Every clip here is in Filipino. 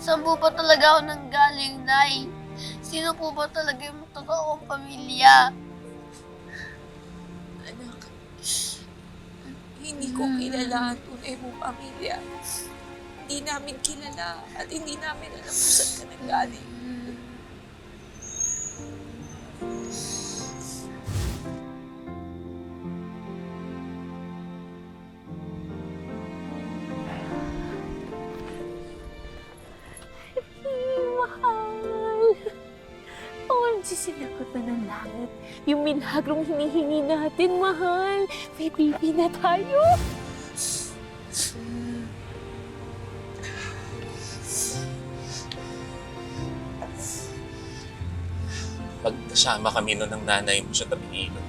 Saan po ba talaga ako nanggaling, Nay? Sino po ba talaga yung totoong pamilya? Anak, hindi ko kilala ang tunay mong pamilya. Hindi namin kilala at hindi namin alam kung saan ka nanggaling. Mahal. OMG, sinagot na ng langit. Yung milagrong hinihingi natin, mahal. May baby na tayo. Pag nasama kami noon ng nanay mo sa tabing ilog,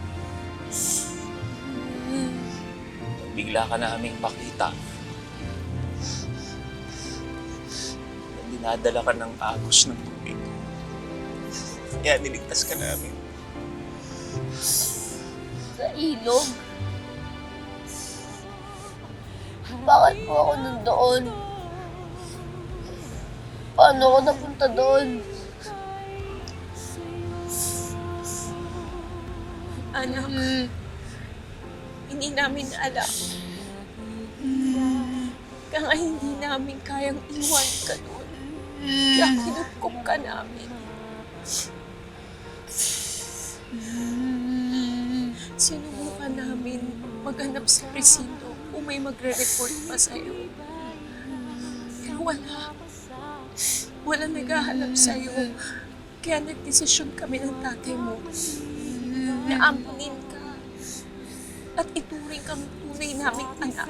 bigla ka naming pakita. Dinadala ka ng agos ng tubig. Kaya niligtas ka namin. Sa ilog? Bakit po ako nandoon? Paano ako napunta doon? Anak, hindi namin alam. Kaya hindi namin kayang iwan ka doon. Kaya kinupkup ka namin. Sinubukan namin maghanap sa presinto kung may magre-report pa sa'yo. Pero wala. Wala naghahanap sa'yo. Kaya nagdesisyon kami ng tatay mo na ampunin ka at ituring kang tunay naming anak.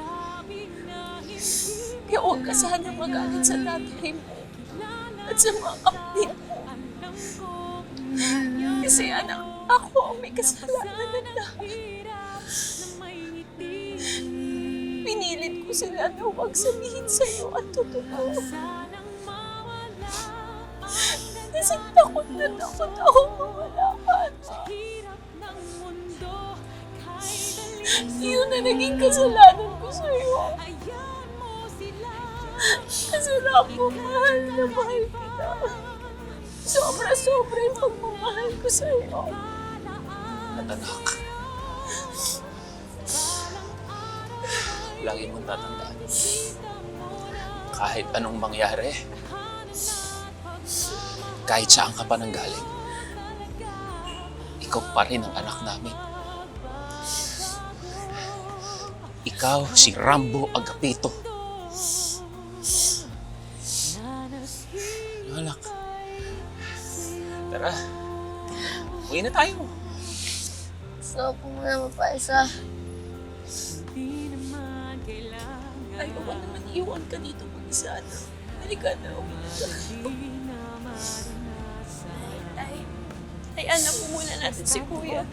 Kaya huwag ka sana magalit sa tatay mo at sa mga kapatid mo. Kasi anak, ako ang may kasalanan na dahil. Pinilit ko sila na huwag sabihin sa'yo ang totoo. Kasi takot ako mawala ka. Yun na naging kasalanan ko sa'yo. Kasalanan mo, mahal na mahal kita. Sobra-sobra yung pagmamahal ko sa'yo. At anak, lagi mong tatandaan. Kahit anong mangyari, kahit saan ka pa nanggaling, ikaw pa rin ang anak namin. Ikaw si Rambo Agapito. Anak, tara, uwi na tayo. So, po muna mapaisa. Ayoko naman iwan ka dito mag-isa. Halika na, ay, anak mo muna natin si Kuya.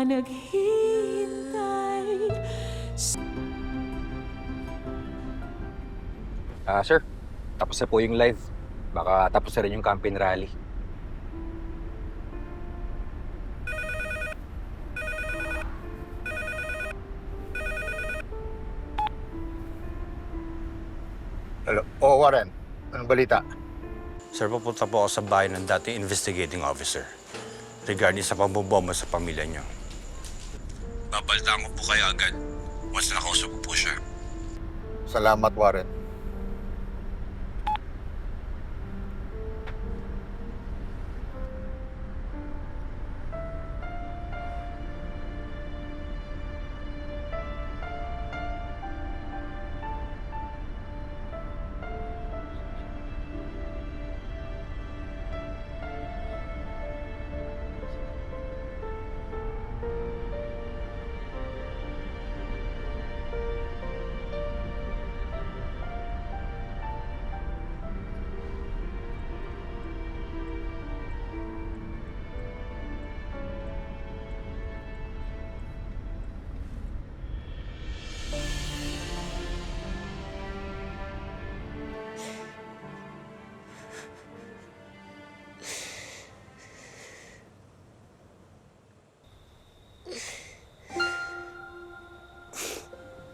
Naghihintay. Sir, tapos na po yung live. Baka tapos na rin yung campaign rally. Hello. Oo, Warren. Anong balita? Sir, pupunta po ako sa bahay ng dating investigating officer regarding sa pambobomba sa pamilya niyo. Babalitaan ko po kayo agad once nakausap ko po siya. Salamat, Warren.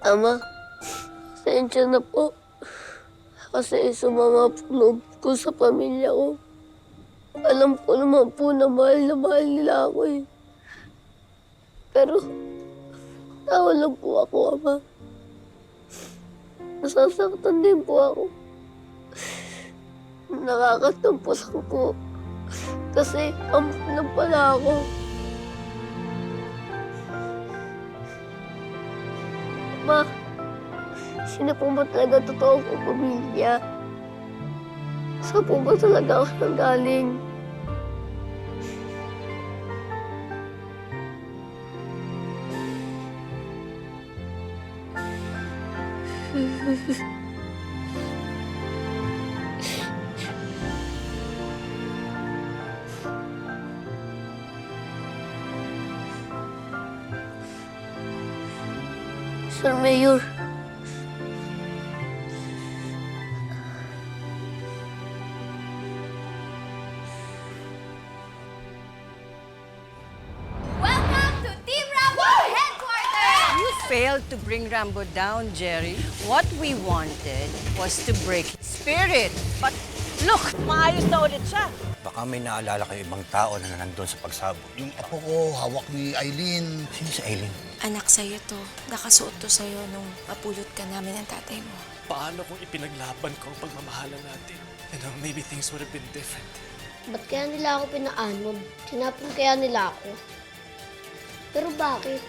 Ama, pasensya na po. Kasi sumama po loob ko sa pamilya ko. Alam ko naman po na mahal nila ako eh. Pero, tao lang po ako, Ama. Nasasaktan din po ako. Nakakatampusan po. Kasi, amok lang pala ako. Ma, sino po ba talaga totoo kong pamilya? Saan po ba talaga ako nanggaling? Sir Mayor. Welcome to Team Rambo headquarters! You failed to bring Rambo down, Jerry. What we wanted was to break his spirit. But look, maayos na ulit siya. Baka may naalala kayo ibang tao na nandun sa pagsabog. Yung apo ko, hawak ni Eileen. Sino si Aileen? Anak sa'yo to. Nakasuot to sa'yo nung mapulot ka namin ng tatay mo. Paano kung ipinaglaban ko ang pagmamahalan natin? Maybe things would have been different. Ba't kaya nila ako pinaanod? Tinapon kaya nila ako? Pero bakit?